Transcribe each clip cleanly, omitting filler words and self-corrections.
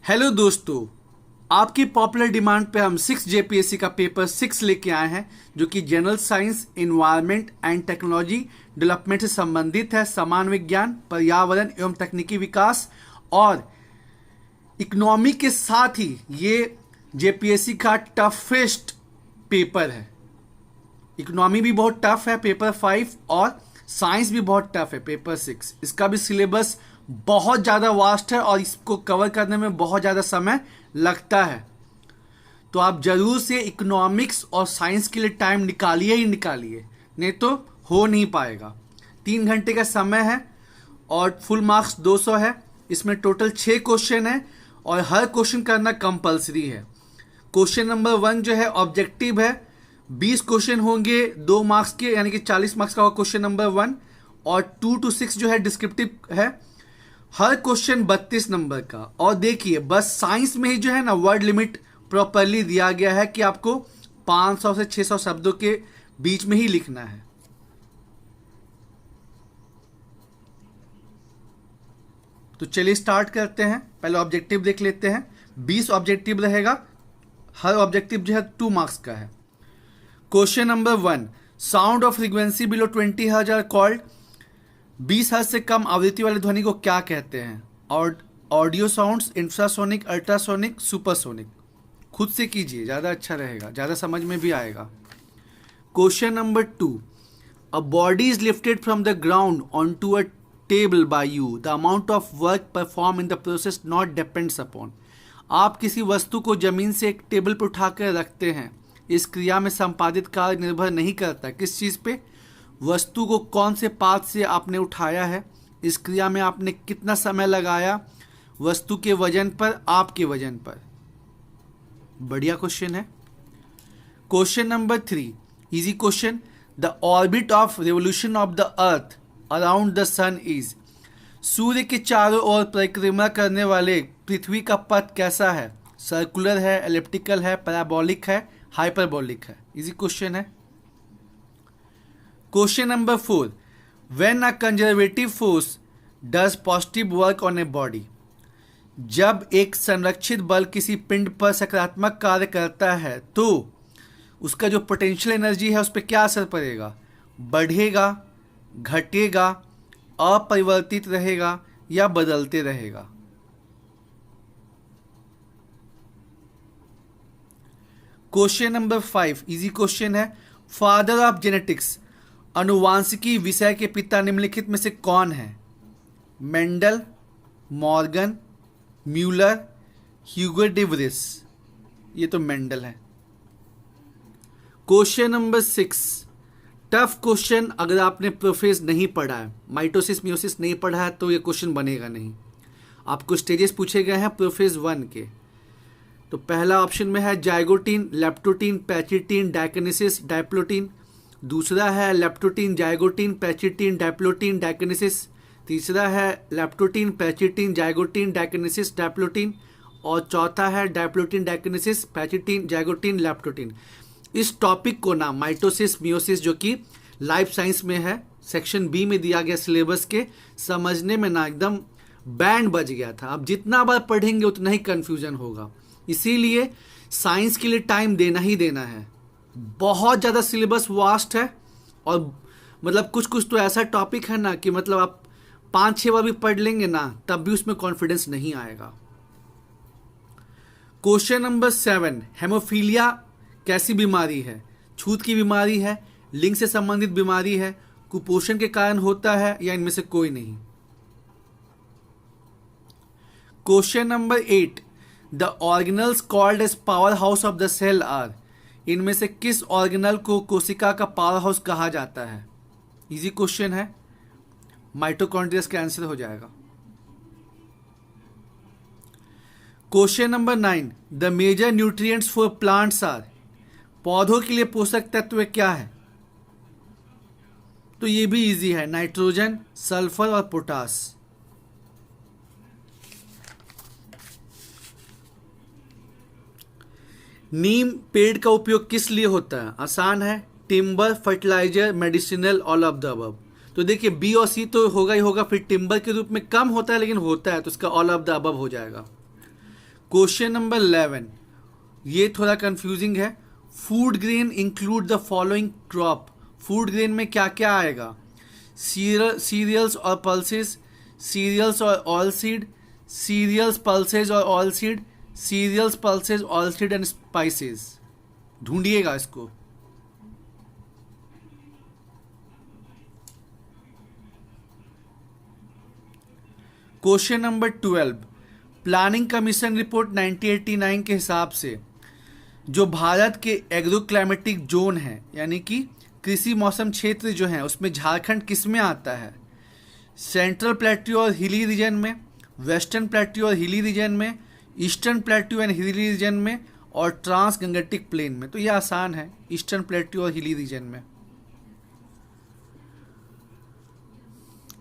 Hello दोस्तों, आपकी popular demand पे हम 6 जेपीएससी का पेपर 6 लेके आए हैं जो कि general science, environment and technology development से संबंधित है। समान विज्ञान, पर्यावरण एवं तकनीकी विकास और इकोनॉमी के साथ ही ये जेपीएससी का टफेस्ट पेपर है। इकोनॉमी भी बहुत टफ है पेपर 5 और साइंस भी बहुत टफ है पेपर 6। इसका भी सिलेबस बहुत ज़्यादा वास्ट है और इसको कवर करने में बहुत ज़्यादा समय लगता है। तो आप जरूर से इकोनॉमिक्स और साइंस के लिए टाइम निकालिए ही निकालिए, नहीं तो हो नहीं पाएगा। 3 घंटे का समय है और फुल मार्क्स 200 है। इसमें टोटल 6 क्वेश्चन है और हर क्वेश्चन करना कंपलसरी है। क्वेश्चन नंबर 1 जो है ऑब्जेक्टिव है। 20 क्वेश्चन होंगे 2 मार्क्स के, यानी कि 40 मार्क्स का होगा क्वेश्चन नंबर 1। और 2 to 6 जो है डिस्क्रिप्टिव है। हर क्वेश्चन 32 नंबर का। और देखिए, बस साइंस में ही जो है ना वर्ड लिमिट प्रॉपरली दिया गया है कि आपको 500 से 600 शब्दों के बीच में ही लिखना है। तो चलिए स्टार्ट करते हैं। पहले ऑब्जेक्टिव देख लेते हैं। 20 ऑब्जेक्टिव रहेगा, हर ऑब्जेक्टिव जो है 2 मार्क्स का है। Question number 1, sound of frequency below 20 hertz are called. 20 hertz से कम आवृत्ति वाले ध्वनि को क्या कहते हैं? और audio sounds, infrasonic, ultrasonic, supersonic. खुद से कीजिए, ज़्यादा अच्छा रहेगा, ज़्यादा समझ में भी आएगा। Question number 2, a body is lifted from the ground on to a table by you. The amount of work perform in the process not depends upon. आप किसी वस्तु को जमीन से एक टेबल पर उठाकर रखते हैं। इस क्रिया में संपादित कार्य निर्भर नहीं करता किस चीज़ पे? वस्तु को कौन से पाथ से आपने उठाया है। इस क्रिया में आपने कितना समय लगाया, वस्तु के वजन पर, आपके वजन पर। बढ़िया क्वेश्चन है। Question number 3, easy question. The orbit of revolution of the earth around the sun is. सूर्य के चारों ओर परिक्रमा करने वाले पृथ्वी का पथ कैसा है? सर्कुलर है, एलिप्टिकल है, पैराबोलिक है, हाइपरबोलिक है। इजी क्वेश्चन है। Question number 4, when a conservative force does positive work on a body. जब एक संरक्षित बल किसी पिंड पर सकारात्मक कार्य करता है तो उसका जो पोटेंशियल एनर्जी है उस पर क्या असर पड़ेगा? बढ़ेगा, घटेगा, अपरिवर्तित रहेगा या बदलते रहेगा? क्वेश्चन नंबर 5, इजी क्वेश्चन है। फादर ऑफ जेनेटिक्स, अनुवांशिकी विषय के पिता निम्नलिखित में से कौन है? Mendel, Morgan, Muller, Hugo de Vries. ये तो मेंडल है। Question number 6, tough question. अगर आपने प्रोफेज नहीं पढ़ा है, माइटोसिस मियोसिस नहीं पढ़ा है तो ये क्वेश्चन बनेगा नहीं। आपको स्टेजेस पूछे गए हैं प्रोफेज 1 के। तो पहला ऑप्शन में है जाइगोटीन, लेप्टोटीन, पैचिटीन, डाइकिनेसिस, डाइप्लोटीन। दूसरा है लेप्टोटीन, जाइगोटीन, पैचिटीन, डाइप्लोटीन, डाइकिनेसिस। तीसरा है लेप्टोटीन, पैचिटीन, जाइगोटीन, डाइकिनेसिस, डाइप्लोटीन। और चौथा है डाइप्लोटीन, डाइकिनेसिस, पैचिटीन, जाइगोटीन, लेप्टोटीन। इस टॉपिक को ना माइटोसिस मियोसिस जो कि लाइफ साइंस में है, सेक्शन बी में दिया गया सिलेबस के, समझने में ना एकदम बैंड बज गया था। अब जितना बार पढ़ेंगे उतना ही कन्फ्यूजन होगा। इसीलिए साइंस के लिए टाइम देना ही देना है। बहुत ज़्यादा सिलेबस वास्ट है और मतलब कुछ कुछ तो ऐसा टॉपिक है ना कि मतलब आप 5-6 बार भी पढ़ लेंगे ना तब भी उसमें कॉन्फिडेंस नहीं आएगा। क्वेश्चन नंबर 7, हेमोफीलिया कैसी बीमारी है? छूत की बीमारी है, लिंग से संबंधित बीमारी है, कुपोषण के कारण होता है या इनमें से कोई नहीं? Question number 8, the organelles called as power house of the cell are. इनमें से किस ऑर्गेनल को कोशिका का पावर हाउस कहा जाता है? इजी क्वेश्चन है। माइटोकॉन्ड्रिया का आंसर हो जाएगा। Question number 9, the major nutrients for plants are. पौधों के लिए पोषक तत्व क्या है? तो ये भी इजी है, नाइट्रोजन, सल्फर और पोटास। नीम पेड़ का उपयोग किस लिए होता है? आसान है, timber, fertilizer, medicinal, all of the above. तो देखिए बी और सी तो होगा ही होगा, फिर टिम्बर के रूप में कम होता है लेकिन होता है, तो इसका ऑल ऑफ द अबव हो जाएगा। क्वेश्चन नंबर 11, ये थोड़ा कंफ्यूजिंग है। Food grain include the following crop. Food grain में क्या क्या आएगा? सीरियल्स और पल्सेस, सीरियल्स और ऑयल सीड, सीरियल्स पल्सेस और oil seed, cereals pulses oil seed and spices. ढूंढिएगा इसको। Question number 12, planning commission report 1989 के हिसाब से जो भारत के एग्रो क्लाइमेटिक जोन है, यानी कि कृषि मौसम क्षेत्र जो है, उसमें झारखंड किस में आता है? सेंट्रल प्लेट्यू और हिली रीजन में, वेस्टर्न प्लेट्यू और हिली रीजन में, eastern plateau and hilly region में, और ट्रांस गंगेटिक प्लेन में। तो ये आसान है, ईस्टर्न प्लेट्यू और हिली रीजन में।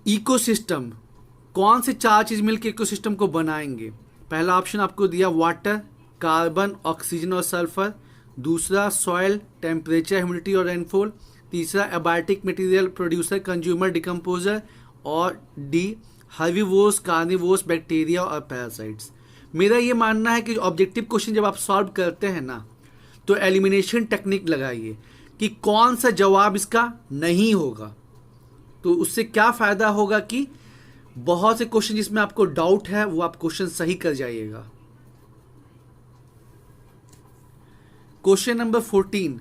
इकोसिस्टम, कौन से 4 चीज मिलकर इकोसिस्टम को बनाएंगे? पहला ऑप्शन आपको दिया वाटर, कार्बन, ऑक्सीजन और सल्फर। दूसरा सॉइल, टेम्परेचर, ह्यूमिडिटी और रेनफॉल। तीसरा abiotic material, producer, consumer, decomposer. और डी हर्बीवोर्स, कार्निवोर्स, बैक्टीरिया और पैरासाइट्स। मेरा ये मानना है कि ऑब्जेक्टिव क्वेश्चन जब आप सॉल्व करते हैं ना, तो एलिमिनेशन टेक्निक लगाइए कि कौन सा जवाब इसका नहीं होगा। तो उससे क्या फायदा होगा कि बहुत से क्वेश्चन जिसमें आपको डाउट है वो आप क्वेश्चन सही कर जाइएगा। Question number 14,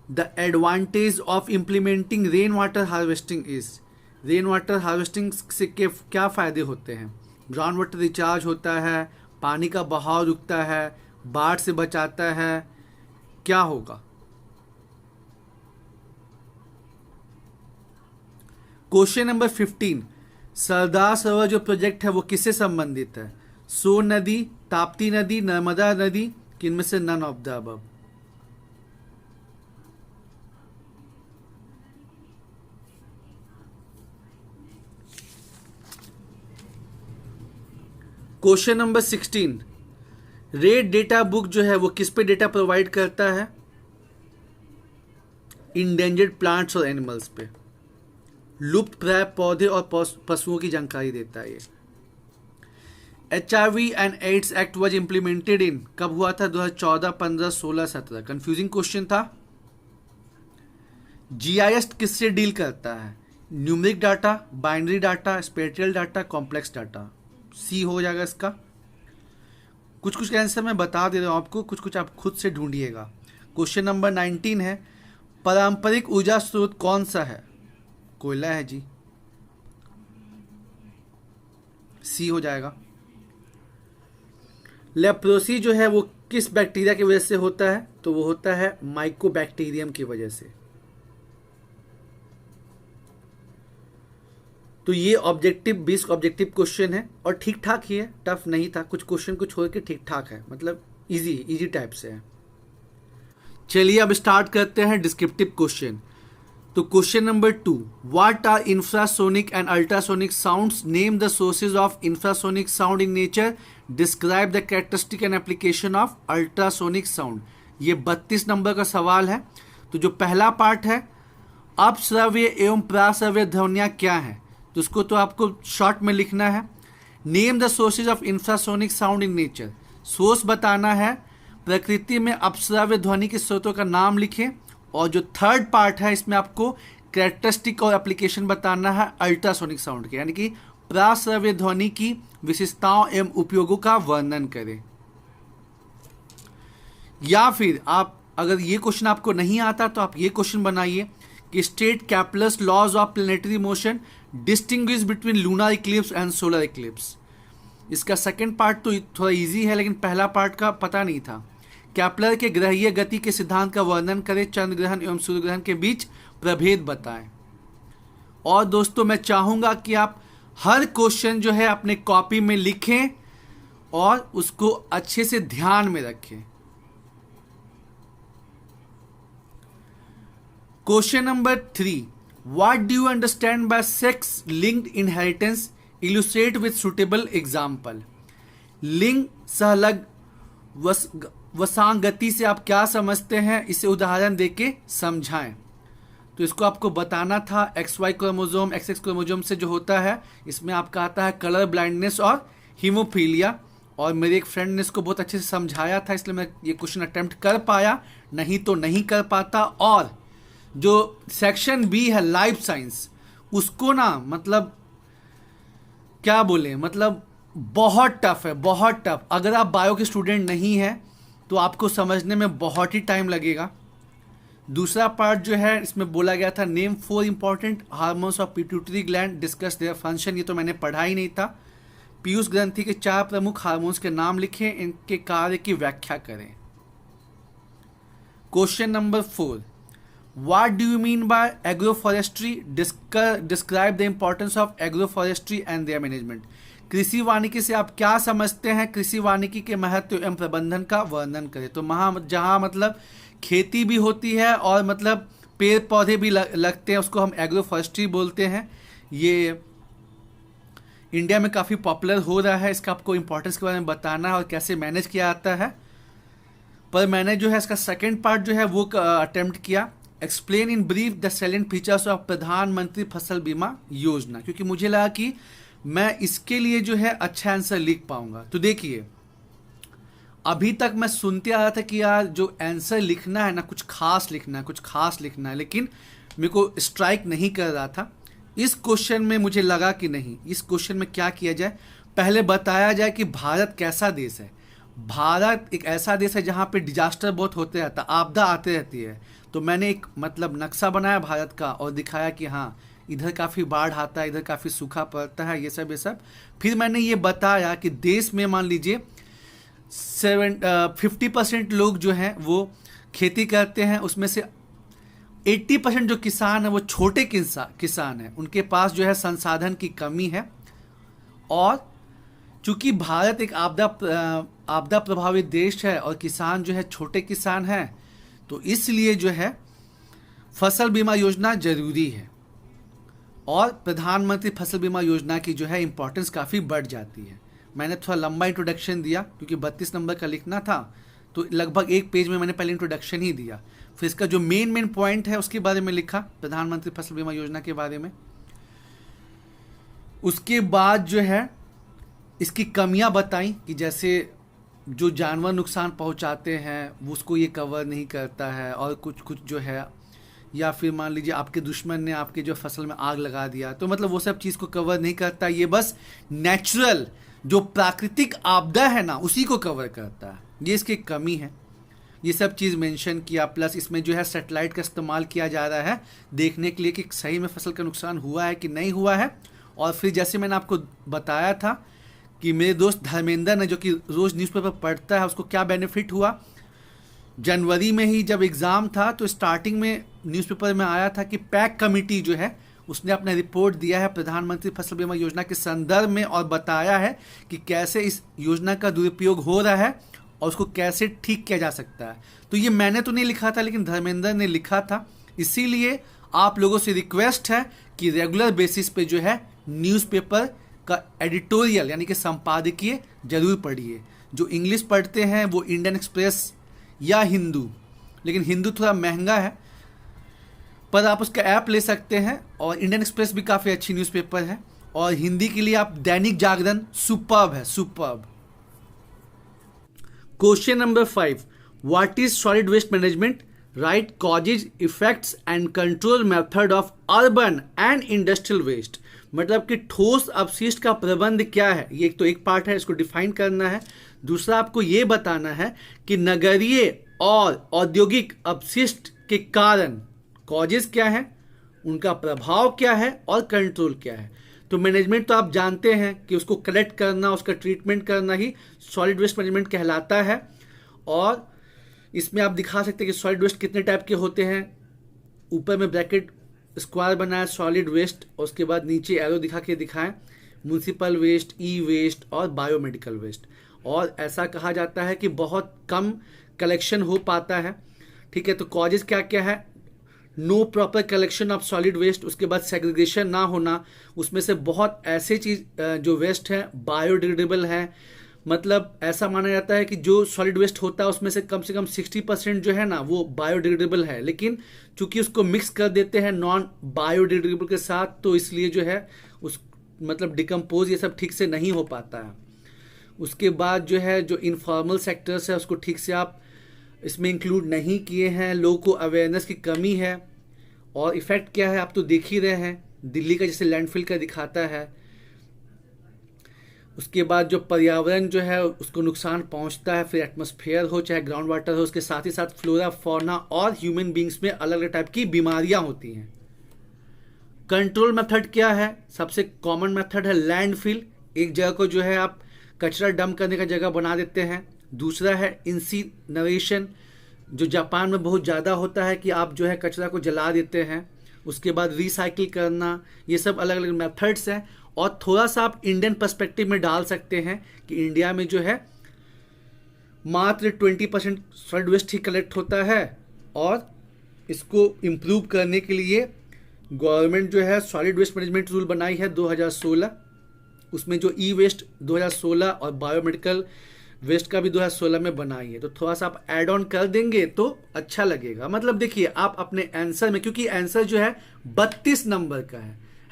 the advantage of implementing rain water harvesting is. Rain water harvesting से क्या फायदे होते हैं? ग्राउंड वाटर रिचार्ज होता है, पानी का बहाव रुकता है, बाढ़ से बचाता है, क्या होगा? क्वेश्चन नंबर 15, सरदार सरोवर जो प्रोजेक्ट है वो किससे संबंधित है? सोन नदी, ताप्ती नदी, नर्मदा नदी, किनमें से none of the above? Question number 16, red data book जो है वो किस पे डेटा प्रोवाइड करता है? इंडेंजर्ड प्लांट्स और एनिमल्स पे। लुप्त प्राय पौधे और पशुओं की जानकारी देता है ये। HIV and AIDS act was implemented in, कब हुआ था? 2014, 15, 16, 17। कंफ्यूजिंग क्वेश्चन था। GIS किससे डील करता है? Numeric data, binary data, spatial data, complex data. C हो जाएगा इसका। कुछ कुछ आंसर मैं बता दे रहा हूं आपको, कुछ कुछ आप खुद से ढूंढिएगा। क्वेश्चन नंबर 19 है, पारंपरिक ऊर्जा स्रोत कौन सा है? कोयला है जी, सी हो जाएगा। लेप्रोसी जो है वो किस बैक्टीरिया की वजह से होता है? तो वो होता है माइकोबैक्टीरियम की वजह से। तो ये ऑब्जेक्टिव 20 ऑब्जेक्टिव क्वेश्चन है और ठीक ठाक ही है, टफ नहीं था। कुछ क्वेश्चन को छोड़ के ठीक ठाक है, मतलब इजी टाइप से है। चलिए अब स्टार्ट करते हैं डिस्क्रिप्टिव क्वेश्चन। तो question number 2, what are infrasonic and ultrasonic sounds? Name the sources of infrasonic sound in nature. Describe the characteristic and application of ultrasonic sound. ये 32 नंबर का सवाल है। तो जो पहला पार्ट है, अपश्रव्य एवं प्राश्रव्य ध्वनियाँ क्या है? तो उसको तो आपको शॉर्ट में लिखना है। Name the sources of infrasonic sound in nature, source बताना है। प्रकृति में अपश्रव्य ध्वनि के स्रोतों का नाम लिखें। और जो थर्ड पार्ट है, इसमें आपको कैरेक्टरिस्टिक और एप्लीकेशन बताना है अल्ट्रासोनिक साउंड के, यानी कि प्राश्रव्य ध्वनि की विशेषताओं एवं उपयोगों का वर्णन करें। या फिर आप, अगर ये क्वेश्चन आपको नहीं आता तो आप ये क्वेश्चन बनाइए कि state Kepler's laws of planetary motion, distinguish between lunar eclipse and solar eclipse. इसका सेकंड पार्ट तो थोड़ा इजी है, लेकिन पहला पार्ट का पता नहीं था। कैप्लर के ग्रहीय गति के सिद्धांत का वर्णन करें। चंद्र ग्रहण एवं सूर्य ग्रहण के बीच प्रभेद बताएं। और दोस्तों मैं चाहूंगा कि आप हर क्वेश्चन जो है अपने कॉपी में लिखें और उसको अच्छे से ध्यान में रखें। Question number 3, what do you understand by sex linked inheritance? Illustrate with suitable example. लिंग सहलग वसांगति से आप क्या समझते हैं, इसे उदाहरण देके समझाएं। तो इसको आपको बताना था। XY क्रोमोसोम XX क्रोमोसोम से जो होता है, इसमें आपका आता है कलर ब्लाइंडनेस और हीमोफीलिया। और मेरे एक फ्रेंड ने इसको बहुत अच्छे से समझाया था, इसलिए मैं ये क्वेश्चन अटेम्प्ट कर पाया, नहीं तो नहीं कर पाता। और जो सेक्शन बी है लाइफ साइंस, उसको ना मतलब क्या बोले, मतलब बहुत टफ है, बहुत टफ। अगर आप बायो के स्टूडेंट नहीं हैं तो आपको समझने में बहुत ही टाइम लगेगा। दूसरा पार्ट जो है इसमें बोला गया था name 4 important hormones of pituitary gland, discuss their function, ये तो मैंने पढ़ा ही नहीं था। पीयूष ग्रंथि के 4 प्रमुख हार्मोन्स के नाम लिखें, इनके कार्य की व्याख्या करें। Question number 4, what do you mean by agroforestry, describe the importance of agroforestry and there management. कृषि वानिकी से आप क्या समझते हैं, कृषि वानिकी के महत्व एवं प्रबंधन का वर्णन करें। तो जहाँ मतलब खेती भी होती है और मतलब पेड़ पौधे भी लगते हैं, उसको हम एग्रोफॉरेस्ट्री बोलते हैं। ये इंडिया में काफ़ी पॉपुलर हो रहा है, इसका आपको इंपॉर्टेंस के बारे में बताना है और कैसे मैनेज किया जाता है। पर मैंने जो है इसका सेकेंड पार्ट जो है वो अटेम्प्ट किया, explain in brief the salient features of Pradhanmantri Fasal बीमा योजना, क्योंकि मुझे लगा कि मैं इसके लिए जो है अच्छा आंसर लिख पाऊंगा। तो देखिए, अभी तक मैं सुनते आ रहा था कि यार जो आंसर लिखना है ना, कुछ खास लिखना है, कुछ खास लिखना है, लेकिन मेरे को स्ट्राइक नहीं कर रहा था। इस क्वेश्चन में मुझे लगा कि नहीं, इस क्वेश्चन में क्या किया जाए, पहले बताया जाए कि भारत कैसा देश है। भारत एक ऐसा देश है जहाँ पे डिजास्टर बहुत होते रहता, आपदा आते रहती है। तो मैंने एक मतलब नक्शा बनाया भारत का और दिखाया कि हाँ, इधर काफ़ी बाढ़ आता है, इधर काफ़ी सूखा पड़ता है, ये सब। फिर मैंने ये बताया कि देश में मान लीजिए 50% लोग जो हैं वो खेती करते हैं, उसमें से 80% जो किसान है वो छोटे किसान हैं, उनके पास जो है संसाधन की कमी है। और चूंकि भारत एक आपदा प्रभावित देश है और किसान जो है छोटे किसान हैं, तो इसलिए जो है फसल बीमा योजना जरूरी है और प्रधानमंत्री फसल बीमा योजना की जो है इंपॉर्टेंस काफ़ी बढ़ जाती है। मैंने थोड़ा लंबा इंट्रोडक्शन दिया क्योंकि 32 नंबर का लिखना था, तो लगभग 1 पेज में मैंने पहले इंट्रोडक्शन ही दिया, फिर इसका जो मेन पॉइंट है उसके बारे में लिखा, प्रधानमंत्री फसल बीमा योजना के बारे में। उसके बाद जो है इसकी कमियां बताई कि जैसे जो जानवर नुकसान पहुंचाते हैं उसको ये कवर नहीं करता है, और कुछ जो है, या फिर मान लीजिए आपके दुश्मन ने आपके जो फसल में आग लगा दिया, तो मतलब वो सब चीज़ को कवर नहीं करता। ये बस नेचुरल जो प्राकृतिक आपदा है ना, उसी को कवर करता है, ये इसकी कमी है। ये सब चीज़ मेंशन किया। प्लस इसमें जो है सैटेलाइट का इस्तेमाल किया जा रहा है देखने के लिए कि सही में फसल का नुकसान हुआ है कि नहीं हुआ है। और फिर जैसे मैंने आपको बताया था कि मेरे दोस्त धर्मेंद्र ने, जो कि रोज़ न्यूज़पेपर पढ़ता है, उसको क्या बेनिफिट हुआ। जनवरी में ही जब एग्ज़ाम था तो स्टार्टिंग में न्यूज़पेपर में आया था कि पैक कमेटी जो है उसने अपना रिपोर्ट दिया है प्रधानमंत्री फसल बीमा योजना के संदर्भ में और बताया है कि कैसे इस योजना का दुरुपयोग हो रहा है और उसको कैसे ठीक किया जा सकता है। तो ये मैंने तो नहीं लिखा था, लेकिन धर्मेंद्र ने लिखा था। इसीलिए आप लोगों से रिक्वेस्ट है कि रेगुलर बेसिस पे जो है न्यूज़पेपर का एडिटोरियल यानी कि संपादकीय जरूर पढ़िए। जो इंग्लिश पढ़ते हैं वो इंडियन एक्सप्रेस या हिंदू, लेकिन हिंदू थोड़ा महंगा है, पर आप उसका ऐप ले सकते हैं। और इंडियन एक्सप्रेस भी काफ़ी अच्छी न्यूज़पेपर है। और हिंदी के लिए आप दैनिक जागरण, सुपर्ब है, superb. Question number 5, what is solid waste management, write causes, effects and control method of urban and industrial waste. मतलब कि ठोस अपशिष्ट का प्रबंध क्या है, ये तो एक पार्ट है, इसको डिफाइन करना है। दूसरा आपको ये बताना है कि नगरीय और औद्योगिक अपशिष्ट के कारण कॉजेज क्या है, उनका प्रभाव क्या है और कंट्रोल क्या है। तो मैनेजमेंट तो आप जानते हैं कि उसको कलेक्ट करना, उसका ट्रीटमेंट करना ही सॉलिड वेस्ट मैनेजमेंट कहलाता है। और इसमें आप दिखा सकते हैं कि सॉलिड वेस्ट कितने टाइप के होते हैं। ऊपर में ब्रैकेट स्क्वायर बनाया सॉलिड वेस्ट, और उसके बाद नीचे एरो दिखा के दिखाएं म्यूनसिपल वेस्ट, ई वेस्ट और बायोमेडिकल वेस्ट। और ऐसा कहा जाता है कि बहुत कम कलेक्शन हो पाता है। ठीक है, तो कॉजेज क्या क्या है, no proper collection of solid waste, उसके बाद सेग्रीगेशन ना होना, उसमें से बहुत ऐसे चीज जो वेस्ट है बायोडिग्रेडेबल है। मतलब ऐसा माना जाता है कि जो सॉलिड वेस्ट होता है उसमें से कम 60% जो है ना वो बायोडिग्रेडेबल है, लेकिन चूंकि उसको मिक्स कर देते हैं नॉन बायोडिग्रेडेबल के साथ, तो इसलिए जो है उस मतलब डिकम्पोज ये सब ठीक से नहीं हो पाता है। उसके बाद जो है जो इनफॉर्मल सेक्टर्स है उसको ठीक से आप इसमें इंक्लूड नहीं किए हैं, लोगों को अवेयरनेस की कमी है। और इफेक्ट क्या है आप तो देख ही रहे हैं, दिल्ली का जैसे लैंडफिल का दिखाता है। उसके बाद जो पर्यावरण जो है उसको नुकसान पहुंचता है, फिर एटमॉस्फेयर हो चाहे ग्राउंड वाटर हो, उसके साथ ही साथ फ्लोरा फौना और ह्यूमन बींग्स में अलग अलग टाइप की बीमारियां होती हैं। कंट्रोल मेथड क्या है? सबसे कॉमन मेथड है लैंडफिल, एक जगह को जो है आप कचरा डंप करने का जगह बना देते हैं। दूसरा है इंसिनरेशन, जो जापान में बहुत ज़्यादा होता है कि आप जो है कचरा को जला देते हैं। उसके बाद रिसाइकिल करना, ये सब अलग अलग मेथड्स हैं। और थोड़ा सा आप इंडियन पर्सपेक्टिव में डाल सकते हैं कि इंडिया में जो है मात्र 20% सॉलिड वेस्ट ही कलेक्ट होता है, और इसको इम्प्रूव करने के लिए गवर्नमेंट जो है सॉलिड वेस्ट मैनेजमेंट रूल बनाई है 2016। उसमें जो ई वेस्ट 2016 और बायोमेडिकल वेस्ट का भी 2016 में बनाई है। तो थोड़ा सा आप ऐड ऑन कर देंगे तो अच्छा लगेगा। मतलब देखिए आप अपने आंसर में, क्योंकि आंसर जो है 32 नंबर का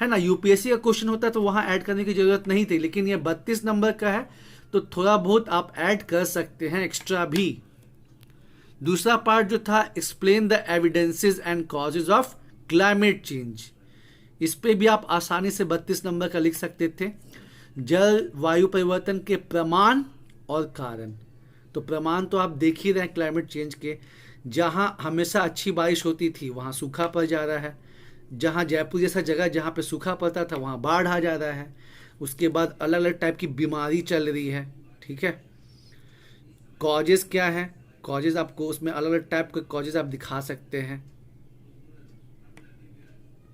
है ना, यूपीएससी का क्वेश्चन होता है तो वहां ऐड करने की जरूरत नहीं थी, लेकिन ये 32 नंबर का है तो थोड़ा बहुत आप ऐड कर सकते हैं एक्स्ट्रा भी। दूसरा पार्ट जो था explain the evidences and causes of climate change, इस पे भी आप आसानी से 32 नंबर का लिख सकते थे। जल वायु परिवर्तन के प्रमाण और कारण, तो प्रमाण तो आप देख ही रहे हैं क्लाइमेट चेंज के, जहां हमेशा अच्छी बारिश होती थी वहां सूखा पड़ जा रहा है, जहां जयपुर जैसा जगह जहां पे सूखा पड़ता था वहां बाढ़ आ जा रहा है। उसके बाद अलग अलग टाइप की बीमारी चल रही है, ठीक है। कॉजेज क्या है? कॉजेज आपको उसमें अलग अलग टाइप के कॉजेज आप दिखा सकते हैं।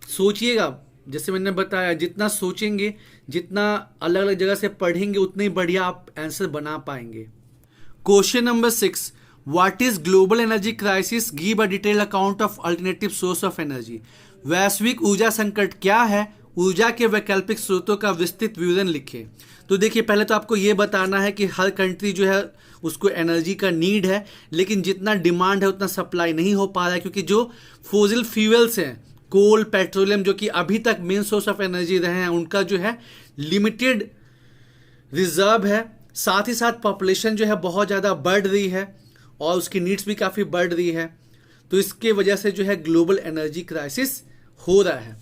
सोचिएगा, जैसे मैंने बताया जितना सोचेंगे, जितना अलग अलग जगह से पढ़ेंगे, उतने ही बढ़िया आप आंसर बना पाएंगे। Question number 6, what is global energy crisis, give a detail account of alternative source of energy. वैश्विक ऊर्जा संकट क्या है, ऊर्जा के वैकल्पिक स्रोतों का विस्तृत विवरण लिखे। तो देखिए पहले तो आपको ये बताना है कि हर कंट्री जो है उसको एनर्जी का नीड है, लेकिन जितना डिमांड है उतना सप्लाई नहीं हो पा रहा है, क्योंकि जो फोसिल फ्यूल्स हैं, कोल, पेट्रोलियम, जो कि अभी तक मेन सोर्स ऑफ एनर्जी रहे हैं, उनका जो है लिमिटेड रिजर्व है। साथ ही साथ पॉपुलेशन जो है बहुत ज़्यादा बढ़ रही है और उसकी नीड्स भी काफ़ी बढ़ रही है, तो इसके वजह से जो है ग्लोबल एनर्जी क्राइसिस हो रहा है।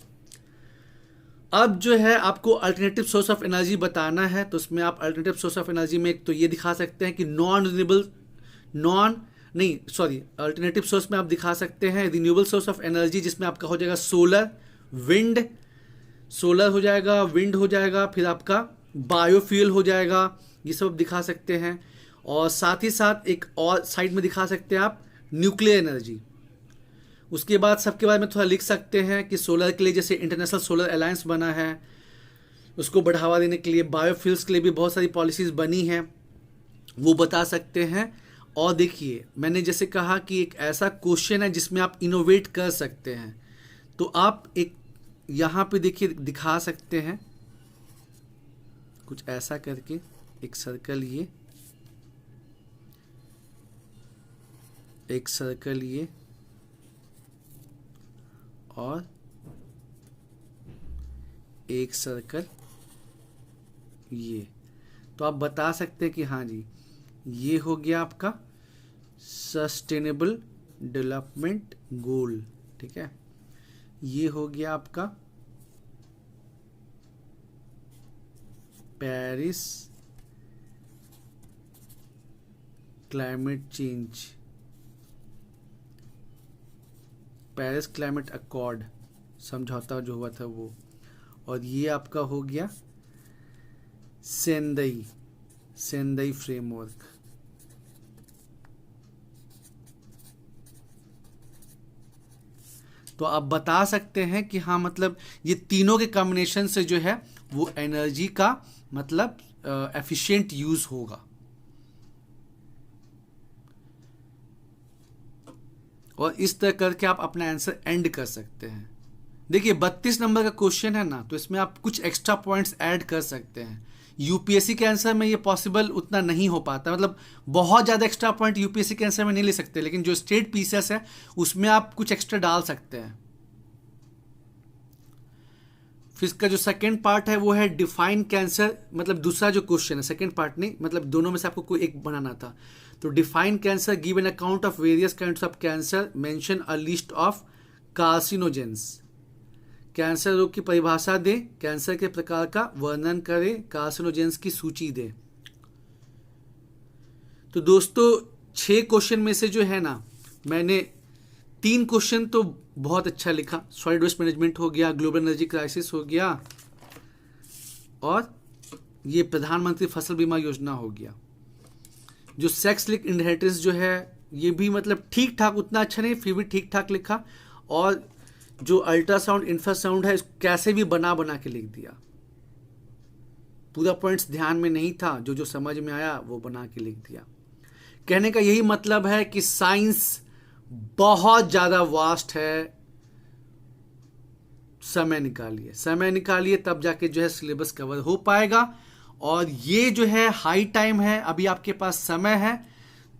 अब जो है आपको अल्टरनेटिव सोर्स ऑफ एनर्जी बताना है, तो उसमें आप अल्टरनेटिव सोर्स ऑफ एनर्जी में एक तो ये दिखा सकते हैं कि अल्टरनेटिव सोर्स में आप दिखा सकते हैं रिन्यूएबल सोर्स ऑफ एनर्जी, जिसमें आपका हो जाएगा सोलर, विंड, सोलर हो जाएगा, विंड हो जाएगा, फिर आपका बायोफ्यूल हो जाएगा, ये सब दिखा सकते हैं। और साथ ही साथ एक और साइड में दिखा सकते हैं आप न्यूक्लियर एनर्जी। उसके बाद सबके बारे में थोड़ा लिख सकते हैं कि सोलर के लिए जैसे इंटरनेशनल सोलर अलायंस बना है, उसको बढ़ावा देने के लिए बायोफ्यूल्स के लिए भी बहुत सारी पॉलिसीज बनी हैं, वो बता सकते हैं। और देखिए मैंने जैसे कहा कि एक ऐसा क्वेश्चन है जिसमें आप इनोवेट कर सकते हैं, तो आप एक यहाँ पे देखिए दिखा सकते हैं कुछ ऐसा करके एक सर्कल, ये एक सर्कल ये और एक सर्कल ये, तो आप बता सकते हैं कि हाँ जी ये हो गया आपका सस्टेनेबल डेवलपमेंट गोल, ठीक है। ये हो गया आपका Paris climate change, Paris climate accord समझौता जो हुआ था वो। और ये आपका हो गया सेंदई फ्रेमवर्क। तो आप बता सकते हैं कि हाँ मतलब ये तीनों के कॉम्बिनेशन से जो है वो एनर्जी का मतलब एफिशिएंट यूज होगा। और इस तरह करके आप अपना आंसर एंड कर सकते हैं। देखिए 32 नंबर का क्वेश्चन है ना, तो इसमें आप कुछ एक्स्ट्रा पॉइंट्स ऐड कर सकते हैं। यूपीएससी के आंसर में ये पॉसिबल उतना नहीं हो पाता, मतलब बहुत ज़्यादा एक्स्ट्रा पॉइंट यूपीएससी के आंसर में नहीं ले सकते, लेकिन जो स्टेट पीसेस है उसमें आप कुछ एक्स्ट्रा डाल सकते हैं। फिर इसका जो सेकंड पार्ट है वो है डिफाइन कैंसर, मतलब दूसरा जो क्वेश्चन है, सेकंड पार्ट नहीं, मतलब दोनों में से आपको कोई एक बनाना था। तो define cancer, give an account of various kinds of cancer, mention a list of carcinogens. Cancer रोग की परिभाषा दे, कैंसर के प्रकार का वर्णन करे, कार्सिनोजेंस की सूची दे। तो दोस्तों 6 क्वेश्चन में से जो है ना, मैंने 3 क्वेश्चन तो बहुत अच्छा लिखा। सॉलिड वेस्ट मैनेजमेंट हो गया, ग्लोबल एनर्जी क्राइसिस हो गया, और ये प्रधानमंत्री फसल बीमा योजना हो गया। जो सेक्स लिंक्ड इनहेरिटेंस जो है ये भी मतलब ठीक ठाक, उतना अच्छा नहीं, फिर भी ठीक ठाक लिखा। और जो अल्ट्रासाउंड इंफ्रासाउंड है इसको कैसे भी बना बना के लिख दिया। पूरा पॉइंट्स ध्यान में नहीं था, जो जो समझ में आया वो बना के लिख दिया। कहने का यही मतलब है कि साइंस बहुत ज्यादा वास्ट है। समय निकालिए, समय निकालिए, तब जाके जो है सिलेबस कवर हो पाएगा। और ये जो है हाई टाइम है, अभी आपके पास समय है,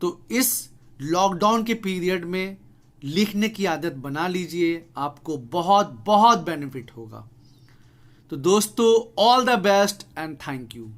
तो इस लॉकडाउन के पीरियड में लिखने की आदत बना लीजिए, आपको बहुत बहुत बेनिफिट होगा। तो दोस्तों all the best and thank you.